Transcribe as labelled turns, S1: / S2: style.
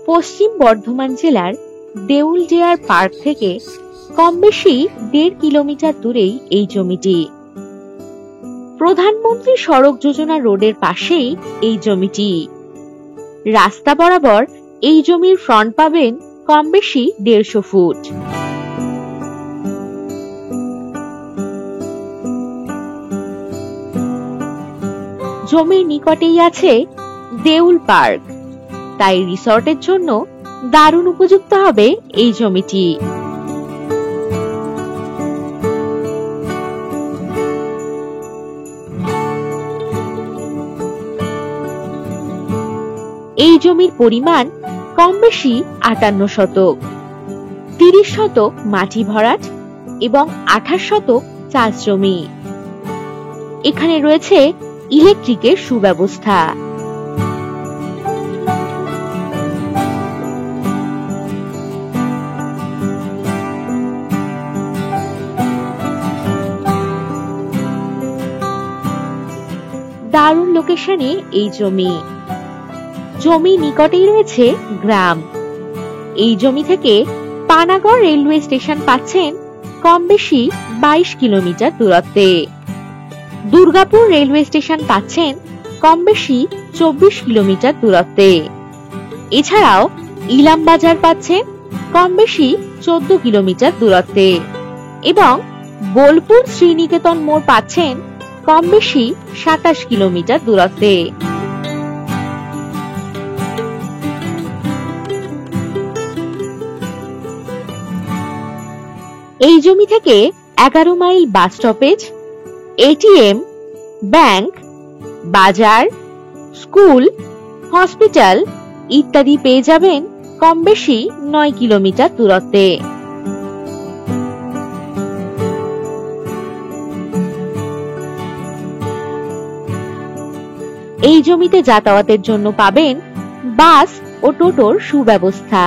S1: পশ্চিম বর্ধমান জেলার দেউলডিয়ার পার্ক থেকে কম বেশি 1.5 কিলোমিটার দূরেই এই জমিটি। প্রধানমন্ত্রী সড়ক যোজনা রোডের পাশেই এই জমিটি। রাস্তা বরাবর এই জমির ফ্রন্ট পাবেন কম বেশি 150 ফুট। জমির নিকটেই আছে দেউল পার্ক, তাই রিসর্টের জন্য দারুণ উপযুক্ত হবে এই জমিটি। এই জমির পরিমাণ কম বেশি 58 শতক, 30 শতক মাটি ভরাট এবং 28 শতক চাষ জমি। এখানে রয়েছে ইলেকট্রিকের সুব্যবস্থা। দারুণ লোকেশনে এই জমি। জমি নিকটেই রয়েছে গ্রাম। এই জমি থেকে পানাগড় রেলওয়ে স্টেশন পাচ্ছেন কম বেশি 22 কিলোমিটার দূরত্বে। দুর্গাপুর রেলওয়ে স্টেশন পাচ্ছেন কম বেশি 24 কিলোমিটার দূরত্বে। এছাড়াও ইলামবাজার পাচ্ছেন কম বেশি 14 কিলোমিটার দূরত্বে এবং বোলপুর শ্রীনিকেতন মোড় পাচ্ছেন কম বেশি 27 কিলোমিটার দূরত্বে। এই জমি থেকে 11 mile bus stoppage, ATM, bank, বাজার, স্কুল, হসপিটাল ইত্যাদি পেয়ে যাবেন কম বেশি 9 কিলোমিটার দূরত্বে। এই জমিতে যাতায়াতের জন্য পাবেন বাস ও টোটোর সুব্যবস্থা।